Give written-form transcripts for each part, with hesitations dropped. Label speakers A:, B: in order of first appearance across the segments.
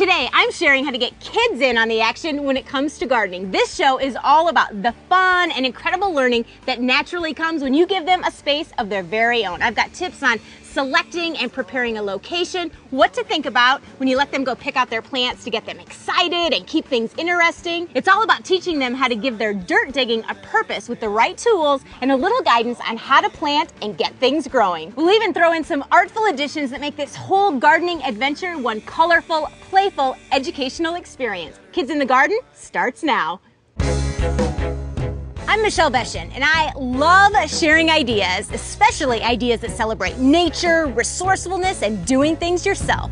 A: Today, I'm sharing how to get kids in on the action when it comes to gardening. This show is all about the fun and incredible learning that naturally comes when you give them a space of their very own. I've got tips on selecting and preparing a location, what to think about when you let them go pick out their plants to get them excited and keep things interesting. It's all about teaching them how to give their dirt digging a purpose with the right tools and a little guidance on how to plant and get things growing. We'll even throw in some artful additions that make this whole gardening adventure one colorful, playful, educational experience. Kids in the Garden starts now. I'm Michelle Beshin, and I love sharing ideas, especially ideas that celebrate nature, resourcefulness, and doing things yourself.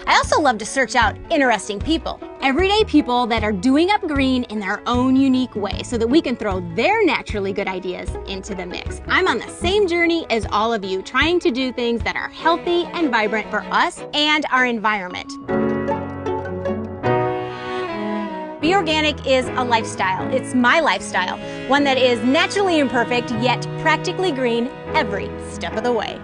A: I also love to search out interesting people, everyday people that are doing up green in their own unique way so that we can throw their naturally good ideas into the mix. I'm on the same journey as all of you, trying to do things that are healthy and vibrant for us and our environment. Be organic is a lifestyle. It's my lifestyle, one that is naturally imperfect yet practically green every step of the way.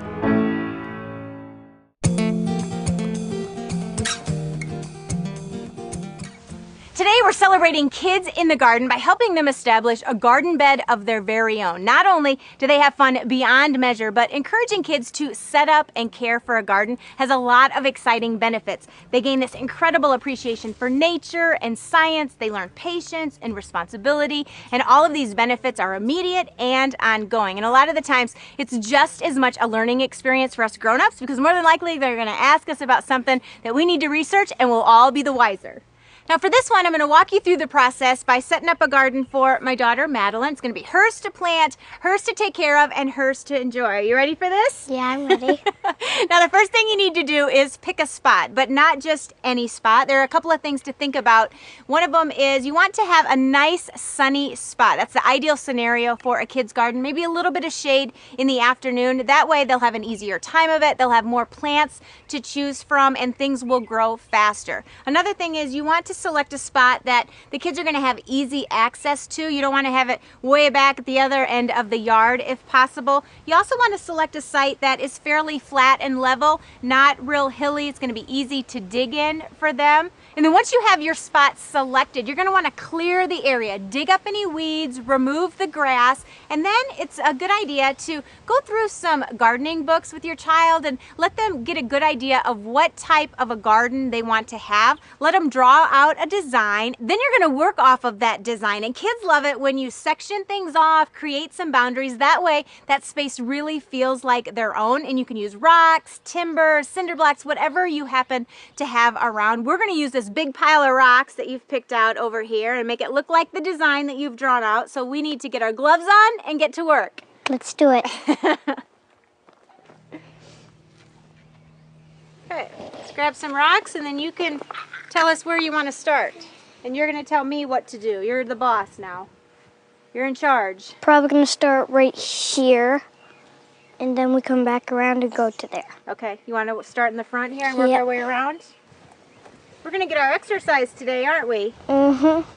A: Today we're celebrating kids in the garden by helping them establish a garden bed of their very own. Not only do they have fun beyond measure, but encouraging kids to set up and care for a garden has a lot of exciting benefits. They gain this incredible appreciation for nature and science. They learn patience and responsibility, and all of these benefits are immediate and ongoing. And a lot of the times it's just as much a learning experience for us grown-ups, because more than likely they're going to ask us about something that we need to research and we'll all be the wiser. Now for this one, I'm going to walk you through the process by setting up a garden for my daughter, Madeline. It's going to be hers to plant, hers to take care of, and hers to enjoy. Are you ready for this?
B: Yeah, I'm ready.
A: Now the first thing you need to do is pick a spot, but not just any spot. There are a couple of things to think about. One of them is you want to have a nice sunny spot. That's the ideal scenario for a kid's garden. Maybe a little bit of shade in the afternoon. That way they'll have an easier time of it. They'll have more plants to choose from and things will grow faster. Another thing is you want to select a spot that the kids are going to have easy access to. You don't want to have it way back at the other end of the yard if possible. You also want to select a site that is fairly flat and level, not real hilly. It's going to be easy to dig in for them. And then once you have your spot selected, you're going to want to clear the area, dig up any weeds, remove the grass, and then it's a good idea to go through some gardening books with your child and let them get a good idea of what type of a garden they want to have. Let them draw out a design. Then you're going to work off of that design. And kids love it when you section things off, create some boundaries. That way, that space really feels like their own. And you can use rocks, timber, cinder blocks, whatever you happen to have around. We're going to use this big pile of rocks that you've picked out over here and make it look like the design that you've drawn out. So we need to get our gloves on and get to work.
B: Let's do it.
A: Okay, let's grab some rocks and then you can tell us where you want to start. And you're going to tell me what to do. You're the boss now. You're in charge.
B: Probably going to start right here, and then we come back around and go to there.
A: Okay, you want to start in the front here and work our way around? We're going to get our exercise today, aren't we?
B: Mm-hmm.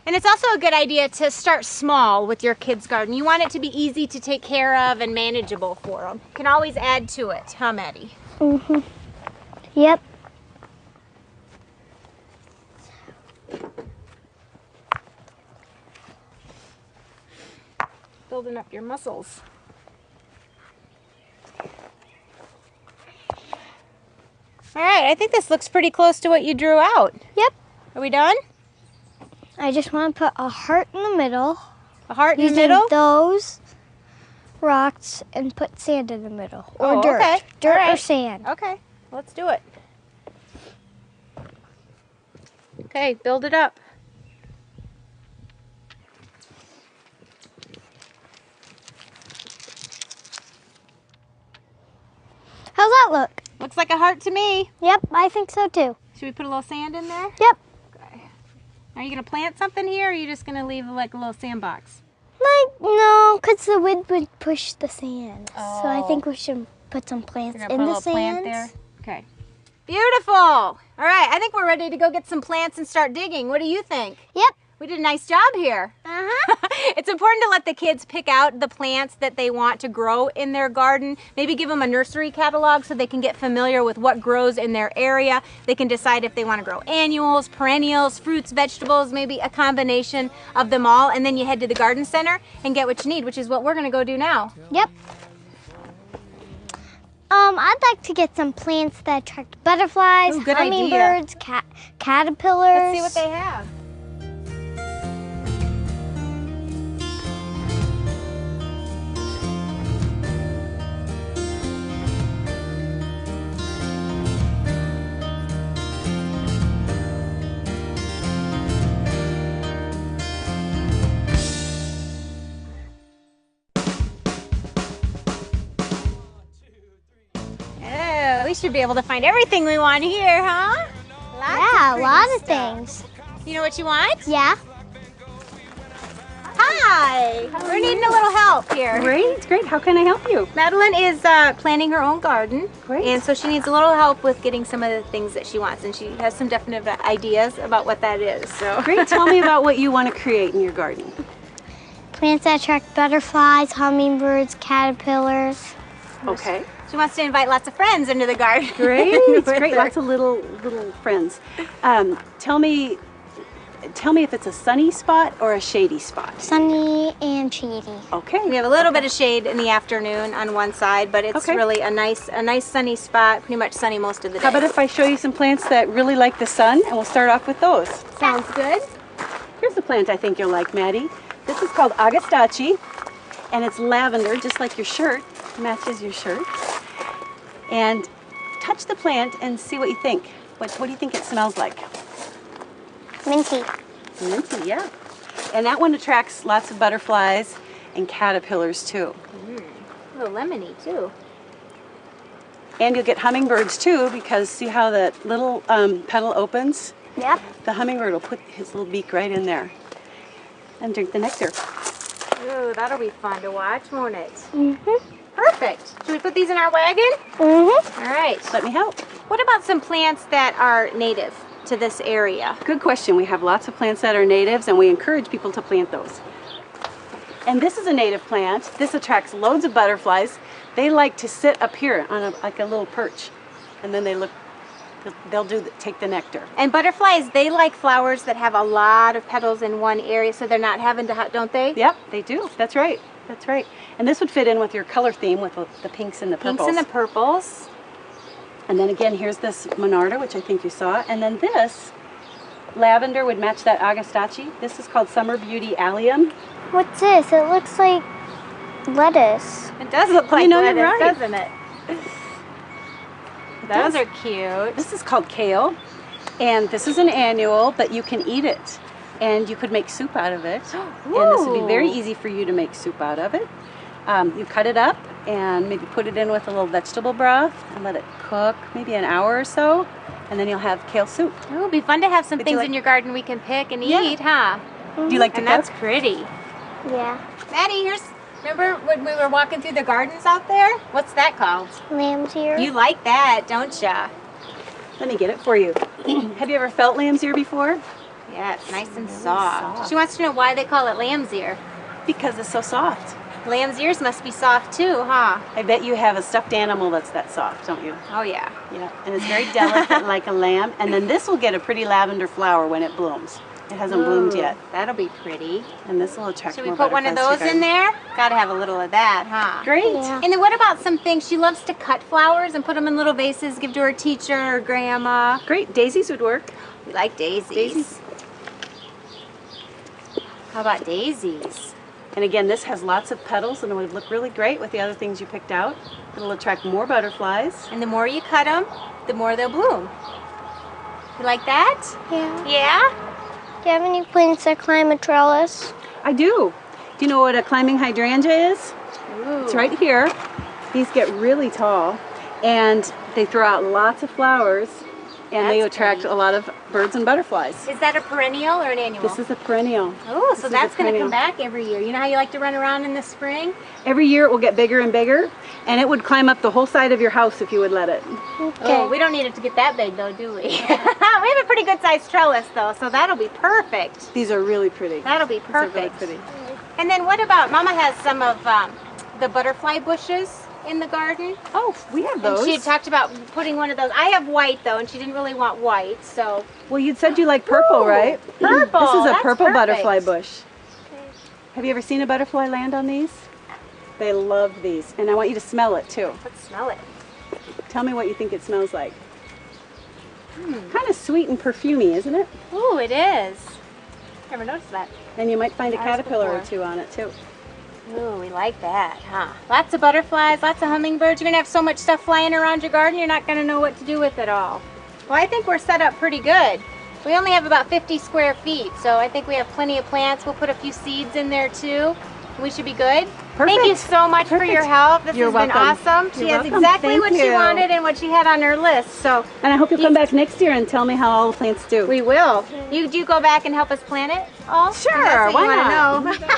A: And it's also a good idea to start small with your kids' garden. You want it to be easy to take care of and manageable for them. You can always add to it, huh, Maddie?
B: Mm-hmm. Yep.
A: Building up your muscles. All right, I think this looks pretty close to what you drew out.
B: Yep.
A: Are we done?
B: I just want to put a heart in the middle.
A: A heart in the
B: using
A: middle?
B: those rocks and put sand in the middle. Or dirt.
A: Okay.
B: Dirt or sand.
A: Okay, let's do it. Okay, build it up.
B: How's that look?
A: Looks like a heart to me.
B: Yep, I think so too.
A: Should we put a little sand in there?
B: Yep.
A: Okay. Are you going to plant something here, or are you just going to leave like a little sandbox?
B: No, because the wind would push the sand.
A: Oh.
B: So I think we should put some plants
A: You're gonna
B: in
A: put a
B: the
A: little plant
B: sand.
A: there? Okay. Beautiful. All right, I think we're ready to go get some plants and start digging. What do you think?
B: Yep.
A: We did a nice job here.
B: Uh-huh.
A: It's important to let the kids pick out the plants that they want to grow in their garden. Maybe give them a nursery catalog so they can get familiar with what grows in their area. They can decide if they want to grow annuals, perennials, fruits, vegetables, maybe a combination of them all. And then you head to the garden center and get what you need, which is what we're going to go do now.
B: Yep. I'd like to get some plants that attract butterflies,
A: Ooh, good
B: hummingbirds, caterpillars.
A: Let's see what they have. We should be able to find everything we want here, huh?
B: Yeah, a lot of things.
A: You know what you want?
B: Yeah.
A: Hi! We're needing a little help here.
C: Great, great. How can I help you?
A: Madeline is planting her own garden.
C: Great.
A: And so she needs a little help with getting some of the things that she wants. And she has some definite ideas about what that is. So.
C: Great. Tell me about what you want to create in your garden.
B: Plants that attract butterflies, hummingbirds, caterpillars.
C: Okay.
A: She wants to invite lots of friends into the garden.
C: Great,
A: with
C: great.
A: her.
C: Lots of little friends. Tell me if it's a sunny spot or a shady spot.
B: Sunny and shady.
C: Okay.
A: We have a little bit of shade in the afternoon on one side, but it's
C: Okay.
A: really a nice sunny spot, pretty much sunny most of the day.
C: How about if I show you some plants that really like the sun, and we'll start off with those.
A: Sounds good.
C: Here's a plant I think you'll like, Maddie. This is called Agastache, and it's lavender, just like your shirt. Matches your shirt. And touch the plant and see what you think. What do you think it smells like?
B: Minty.
C: Minty, yeah. And that one attracts lots of butterflies and caterpillars too.
A: A little lemony too.
C: And you'll get hummingbirds too, because see how that little petal opens?
B: Yep.
C: The hummingbird will put his little beak right in there and drink the nectar.
A: Ooh, that'll be fun to watch, won't it?
B: Mm-hmm.
A: Perfect. Should we put these in our wagon?
B: Mm-hmm.
A: All right.
C: Let me help.
A: What about some plants that are native to this area?
C: Good question. We have lots of plants that are natives, and we encourage people to plant those. And this is a native plant. This attracts loads of butterflies. They like to sit up here on like a little perch, and then they'll take the nectar.
A: And butterflies, they like flowers that have a lot of petals in one area, so they're not having to, don't they?
C: Yep, they do. That's right. That's right. And this would fit in with your color theme with the pinks and the purples.
A: Pinks and the purples.
C: And then again, here's this Monarda, which I think you saw. And then this lavender would match that Agastache. This is called Summer Beauty Allium.
B: What's this? It looks like lettuce.
A: It does look like
C: You know, you're
A: lettuce,
C: right.
A: doesn't it? Those are cute.
C: This is called kale. And this is an annual, but you can eat it. And you could make soup out of it. And this would be very easy for you to make soup out of it. You cut it up and maybe put it in with a little vegetable broth and let it cook maybe an hour or so. And then you'll have kale soup.
A: It would be fun to have some
C: Would you
A: things
C: like-
A: in your garden we can pick and
C: Yeah.
A: eat, huh?
C: Do you like to
A: And
C: cook?
A: that's pretty.
B: Yeah.
A: Maddie, remember when we were walking through the gardens out there? What's that called?
B: Lamb's ear.
A: You like that, don't ya?
C: Let me get it for you. Have you ever felt lamb's ear before?
A: Yeah, it's nice and soft. She wants to know why they call it lamb's ear.
C: Because it's so soft.
A: Lamb's ears must be soft too, huh?
C: I bet you have a stuffed animal that's that soft, don't you?
A: Oh yeah.
C: Yeah. And it's very delicate like a lamb. And then this will get a pretty lavender flower when it blooms. It hasn't bloomed
A: Ooh,
C: yet.
A: That'll be pretty.
C: And this will attract
A: Should we
C: more
A: put one of
C: butterflies to
A: those
C: your
A: in
C: garden.
A: there? Gotta have a little of that, huh?
C: Great.
B: Yeah.
A: And then what about some things? She loves to cut flowers and put them in little vases, give to her teacher or grandma.
C: Great. Daisies would work.
A: We like daisies.
C: Daisies.
A: How about daisies?
C: And again, this has lots of petals and it would look really great with the other things you picked out. It'll attract more butterflies.
A: And the more you cut them, the more they'll bloom. You like that?
B: Yeah.
A: Yeah?
B: Do you have any plants that climb a trellis?
C: I do. Do you know what a climbing hydrangea is?
A: Ooh.
C: It's right here. These get really tall and they throw out lots of flowers and they
A: That's
C: attract
A: pretty.
C: a lot of birds and butterflies.
A: Is that a perennial or an annual?
C: This is a perennial.
A: Oh,
C: This
A: so
C: is a
A: that's going to
C: perennial.
A: come back every year. You know how you like to run around in the spring?
C: Every year it will get bigger and bigger and it would climb up the whole side of your house if you would let it.
B: Okay.
A: Oh, we don't need it to get that big though, do we? We have a pretty good sized trellis though, so that'll be perfect.
C: These are really pretty.
A: That'll be
C: These are really
A: perfect.
C: pretty.
A: And then what about, Mama has some of the butterfly bushes in the garden.
C: Oh, we have those.
A: And she had talked about putting one of those. I have white though, and she didn't really want white, so.
C: Well, you said you like purple,
A: Ooh,
C: right?
A: purple.
C: This is a
A: That's
C: purple
A: perfect.
C: butterfly bush. Have you ever seen a butterfly land on these? They love these. And I want you to smell it too.
A: Let's smell it.
C: Tell me what you think it smells like. Kind of sweet and perfumey, isn't it?
A: Ooh, it is. Never noticed that.
C: And you might find a
A: Ours
C: caterpillar or
A: before.
C: two on it too.
A: Ooh, we like that, huh? Lots of butterflies, lots of hummingbirds. You're gonna have so much stuff flying around your garden, you're not gonna know what to do with it all. Well, I think we're set up pretty good. We only have about 50 square feet, so I think we have plenty of plants. We'll put a few seeds in there too. We should be good.
C: Perfect.
A: Thank you so much for your help. This
C: You're
A: has been
C: welcome.
A: awesome. She
C: You're
A: has
C: welcome.
A: exactly
C: Thank
A: what she
C: you.
A: wanted and what she had on her list. So
C: And I hope you'll come back next year and tell me how all the plants do.
A: we will. You do go back and help us plant it all?
C: Sure,
A: That's what
C: why
A: you wanna know.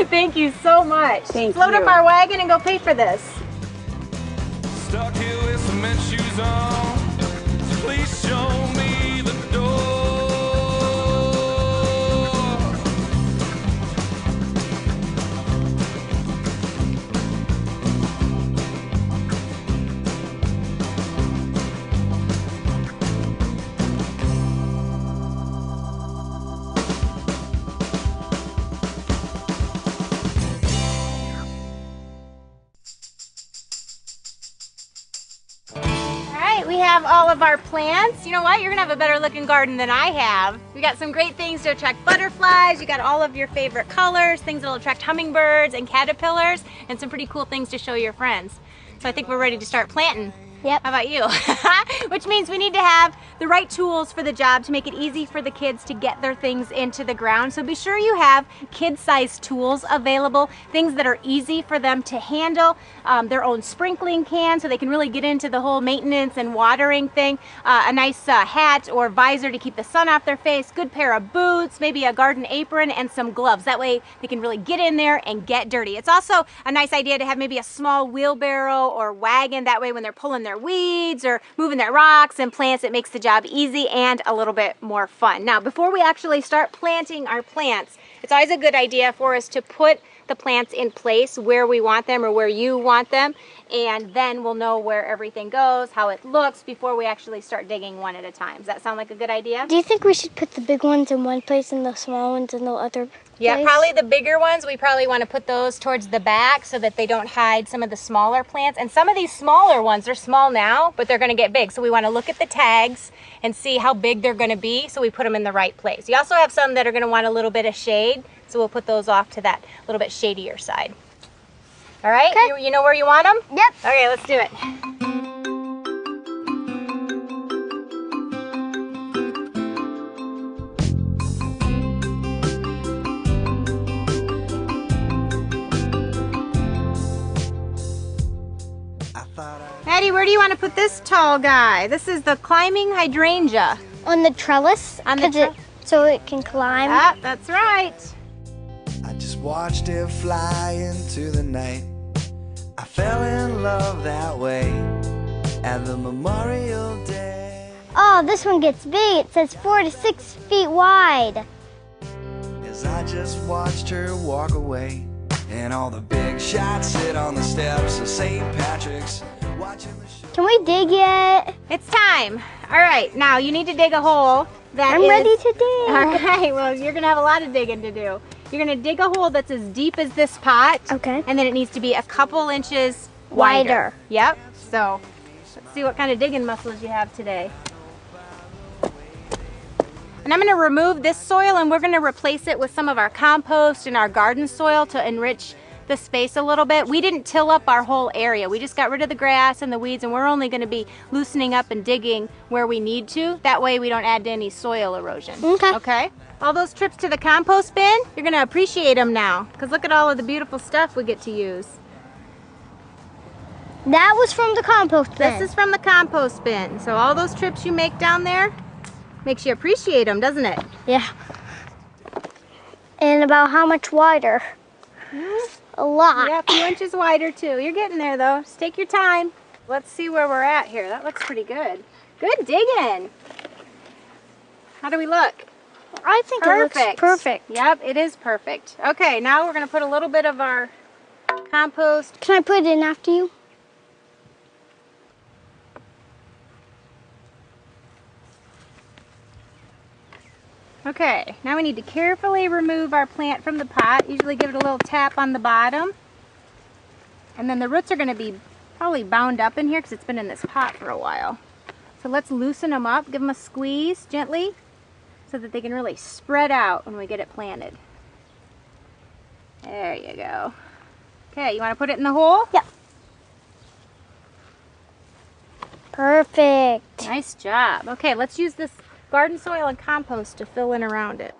A: Thank you so much.
C: Thank
A: Load
C: you.
A: up our wagon and go pay for this.
D: Stuck here with cement shoes on. Please show me the door.
A: We have all of our plants. You know what? You're gonna have a better looking garden than I have. We got some great things to attract butterflies. You got all of your favorite colors, things that'll attract hummingbirds and caterpillars, and some pretty cool things to show your friends. So I think we're ready to start planting.
B: Yep.
A: How about you? Which means we need to have the right tools for the job to make it easy for the kids to get their things into the ground. So be sure you have kid-sized tools available, things that are easy for them to handle, their own sprinkling can so they can really get into the whole maintenance and watering thing, a nice hat or visor to keep the sun off their face, good pair of boots, maybe a garden apron, and some gloves. That way they can really get in there and get dirty. It's also a nice idea to have maybe a small wheelbarrow or wagon. That way when they're pulling their weeds or moving their rocks and plants, it makes the job easy and a little bit more fun. Now, before we actually start planting our plants, it's always a good idea for us to put the plants in place where we want them or where you want them, and then we'll know where everything goes, how it looks before we actually start digging one at a time. Does that sound like a good idea?
B: Do you think we should put the big ones in one place and the small ones in the other
A: Yeah,
B: place?
A: probably the bigger ones, we probably want to put those towards the back so that they don't hide some of the smaller plants. And some of these smaller ones, they're small now, but they're going to get big. So we want to look at the tags and see how big they're going to be so we put them in the right place. You also have some that are going to want a little bit of shade, so we'll put those off to that little bit shadier side. All right,
B: Okay.
A: you know where you want them?
B: Yep.
A: Okay, let's do it. Maddie, where do you want to put this tall guy? This is the climbing hydrangea.
B: On the trellis?
A: On the
B: 'Cause so it can climb.
A: Ah, that's right.
D: I just watched it fly into the night. I fell in love that way at the Memorial Day.
B: Oh, this one gets big. It says 4 to 6 feet wide.
D: As I just watched her walk away, and all the big shots sit on the steps of St. Patrick's, watching the show.
B: Can we dig yet?
A: It's time. All right, now you need to dig a hole.
B: I'm ready to dig.
A: All right, well, you're going to have a lot of digging to do. You're going to dig a hole that's as deep as this pot.
B: Okay.
A: And then it needs to be a couple inches wider.
B: Wider.
A: Yep. So let's see what kind of digging muscles you have today. And I'm going to remove this soil and we're going to replace it with some of our compost and our garden soil to enrich the space a little bit. We didn't till up our whole area. We just got rid of the grass and the weeds, and we're only going to be loosening up and digging where we need to. That way we don't add to any soil erosion.
B: Okay.
A: Okay? All those trips to the compost bin, you're going to appreciate them now, because look at all of the beautiful stuff we get to use.
B: That was from the compost bin.
A: This is from the compost bin. So all those trips you make down there makes you appreciate them, doesn't it?
B: Yeah. And about how much wider? A lot.
A: Yeah, a few inches wider too. You're getting there though. Just take your time. Let's see where we're at here. That looks pretty good. Good digging. How do we look?
B: I think it looks perfect.
A: Yep, it is perfect. Okay, now we're going to put a little bit of our compost.
B: Can I put it in after you?
A: Okay, now we need to carefully remove our plant from the pot. Usually give it a little tap on the bottom. And then the roots are going to be probably bound up in here because it's been in this pot for a while. So let's loosen them up, give them a squeeze gently so that they can really spread out when we get it planted. There you go. Okay, you want to put it in the hole?
B: Yep. Perfect.
A: Nice job. Okay, let's use this garden soil and compost to fill in around it.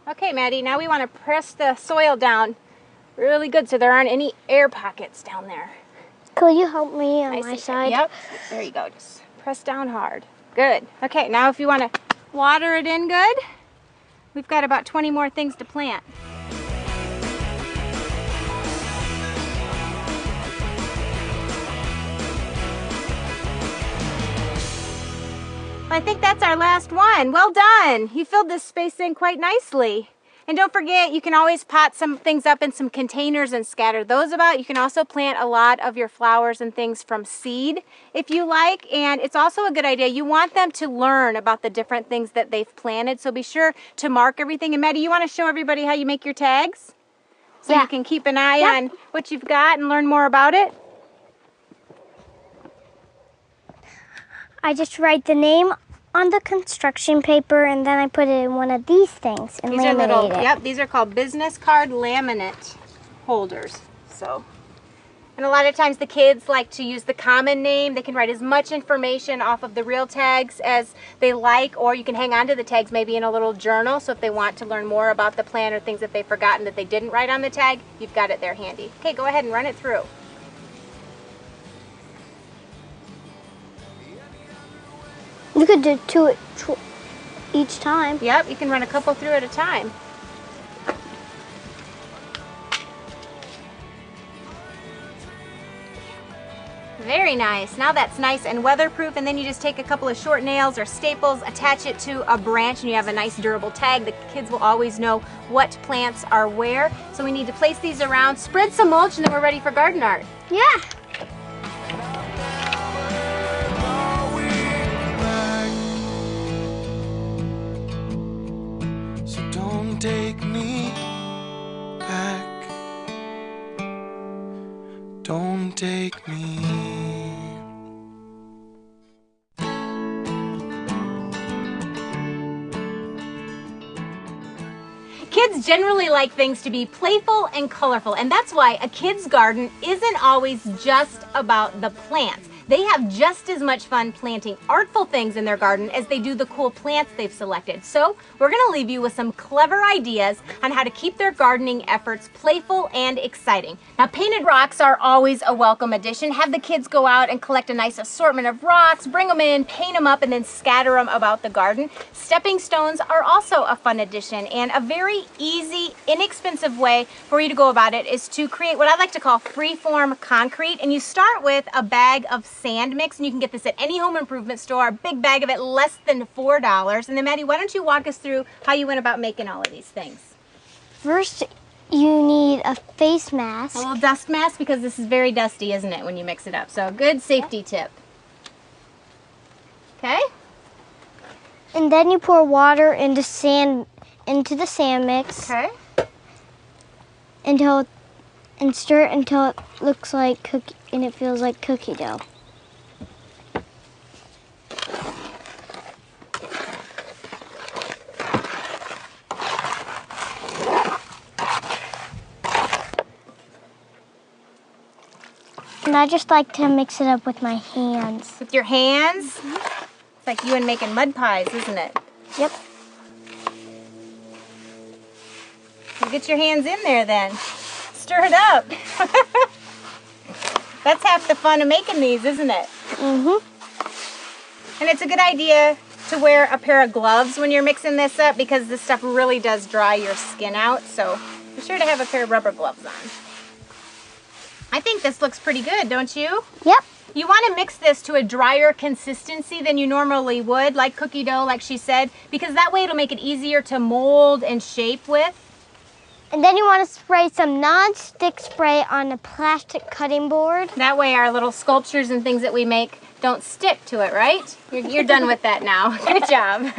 A: Okay, Maddie, now we want to press the soil down really good so there aren't any air pockets down there.
B: Could you help me on my side?
A: Yep, there you go. Just press down hard. Good. Okay, now if you want to water it in good, we've got about 20 more things to plant. I think that's our last one. Well done. You filled this space in quite nicely. And don't forget, you can always pot some things up in some containers and scatter those about. You can also plant a lot of your flowers and things from seed if you like. And it's also a good idea. You want them to learn about the different things that they've planted. So be sure to mark everything. And Maddie, you want to show everybody how you make your tags? So you can keep an eye on what you've got and learn more about it?
B: I just write the name on the construction paper and then I put it in one of these things and laminate it.
A: Yep, these are called business card laminate holders. So, and a lot of times the kids like to use the common name. They can write as much information off of the real tags as they like, or you can hang on to the tags maybe in a little journal. So if they want to learn more about the plant or things that they've forgotten that they didn't write on the tag, you've got it there handy. Okay, go ahead and run it through.
B: You could do two each time.
A: Yep, you can run a couple through at a time. Very nice. Now that's nice and weatherproof, and then you just take a couple of short nails or staples, attach it to a branch, and you have a nice durable tag. The kids will always know what plants are where. So we need to place these around, spread some mulch, and then we're ready for garden art.
B: Yeah.
D: Don't take me back. Don't take me.
A: Kids generally like things to be playful and colorful, and that's why a kid's garden isn't always just about the plants. They have just as much fun planting artful things in their garden as they do the cool plants they've selected. So we're going to leave you with some clever ideas on how to keep their gardening efforts playful and exciting. Now, painted rocks are always a welcome addition. Have the kids go out and collect a nice assortment of rocks, bring them in, paint them up, and then scatter them about the garden. Stepping stones are also a fun addition, and a very easy, inexpensive way for you to go about it is to create what I like to call free-form concrete. And you start with a bag of sand mix, and you can get this at any home improvement store, a big bag of it, less than $4. And then Maddie, why don't you walk us through how you went about making all of these things?
B: First, you need a face mask.
A: A little dust mask, because this is very dusty, isn't it, when you mix it up? So a good safety tip. Okay?
B: And then you pour water into the sand mix.
A: Okay.
B: And stir it until it looks like cookie and it feels like cookie dough. And I just like to mix it up with my hands.
A: With your hands? Mm-hmm. It's like you and making mud pies, isn't it?
B: Yep.
A: Well, get your hands in there then. Stir it up. That's half the fun of making these, isn't it?
B: Mm-hmm.
A: And it's a good idea to wear a pair of gloves when you're mixing this up, because this stuff really does dry your skin out. So be sure to have a pair of rubber gloves on. I think this looks pretty good, don't you?
B: Yep.
A: You want to mix this to a drier consistency than you normally would, like cookie dough, like she said, because that way it'll make it easier to mold and shape with.
B: And then you want to spray some non-stick spray on the plastic cutting board.
A: That way our little sculptures and things that we make don't stick to it, right? You're done with that now. Good job.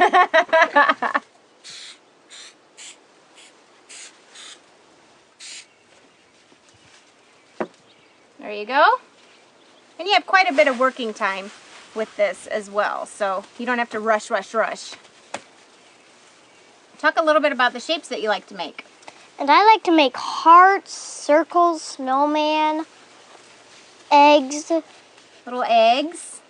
A: There you go. And you have quite a bit of working time with this as well, so you don't have to rush. Talk a little bit about the shapes that you like to make.
B: And I like to make hearts, circles, snowman, eggs.
A: Little eggs.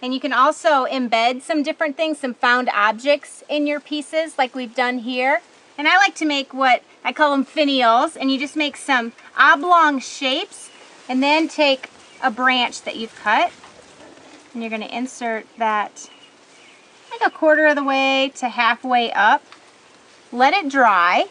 A: And you can also embed some different things, some found objects in your pieces like we've done here. And I like to make what I call them finials, and you just make some oblong shapes and then take a branch that you've cut and you're going to insert that like a quarter of the way to halfway up. Let it dry,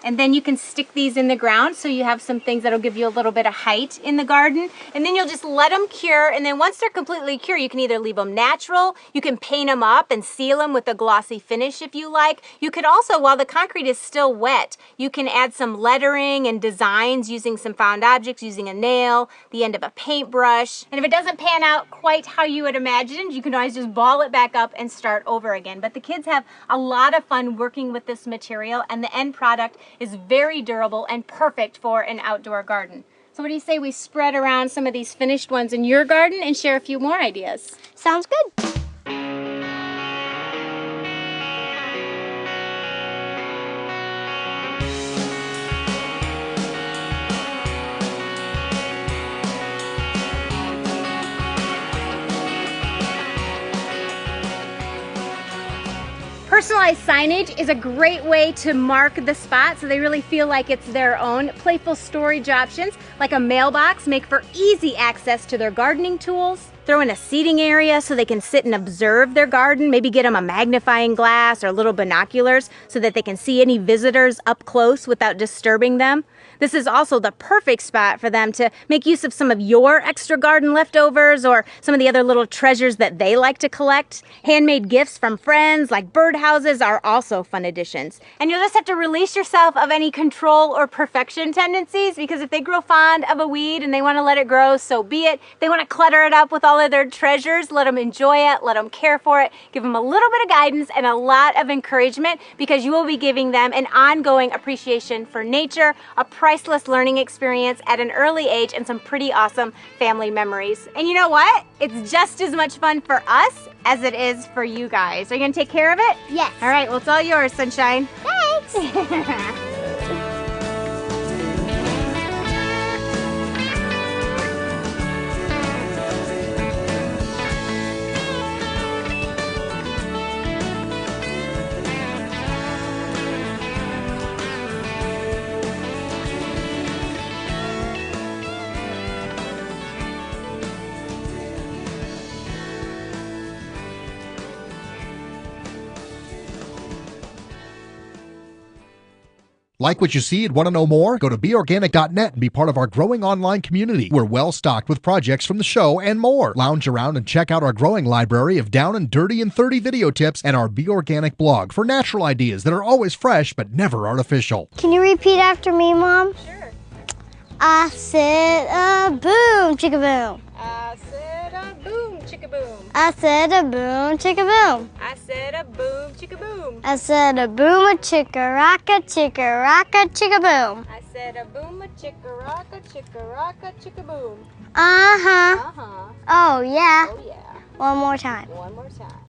A: and then you can stick these in the ground so you have some things that'll give you a little bit of height in the garden. And then you'll just let them cure, and then once they're completely cured, you can either leave them natural, you can paint them up and seal them with a glossy finish if you like. You could also, while the concrete is still wet, you can add some lettering and designs using some found objects, using a nail, the end of a paintbrush. And if it doesn't pan out quite how you had imagined, you can always just ball it back up and start over again. But the kids have a lot of fun working with this material, and the end product is very durable and perfect for an outdoor garden. So what do you say we spread around some of these finished ones in your garden and share a few more ideas?
B: Sounds good.
A: Personalized signage is a great way to mark the spot so they really feel like it's their own. Playful storage options like a mailbox make for easy access to their gardening tools. Throw in a seating area so they can sit and observe their garden. Maybe get them a magnifying glass or little binoculars so that they can see any visitors up close without disturbing them. This is also the perfect spot for them to make use of some of your extra garden leftovers or some of the other little treasures that they like to collect. Handmade gifts from friends like birdhouses are also fun additions. And you'll just have to release yourself of any control or perfection tendencies, because if they grow fond of a weed and they want to let it grow, so be it. If they want to clutter it up with all of their treasures, let them enjoy it, let them care for it, give them a little bit of guidance and a lot of encouragement, because you will be giving them an ongoing appreciation for nature, a priceless learning experience at an early age, and some pretty awesome family memories. And you know what? It's just as much fun for us as it is for you guys. Are you gonna take care of it?
B: Yes.
A: All right, well, it's all yours, Sunshine.
B: Thanks.
E: Like what you see and want to know more? Go to beorganic.net and be part of our growing online community. We're well stocked with projects from the show and more. Lounge around and check out our growing library of down and dirty and 30 video tips and our Be Organic blog for natural ideas that are always fresh but never artificial.
B: Can you repeat after me, Mom?
A: Sure.
B: I said a boom, chicka boom.
A: I said a boom, chicka boom.
B: I said a boom, chicka boom.
A: I said a boom, chicka boom.
B: I said a boom, a chicka rocka, chicka boom.
A: I said a boom, a chicka rocka, chicka boom.
B: Uh-huh.
A: Uh-huh.
B: Oh, yeah.
A: Oh, yeah.
B: One more time.
A: One more time.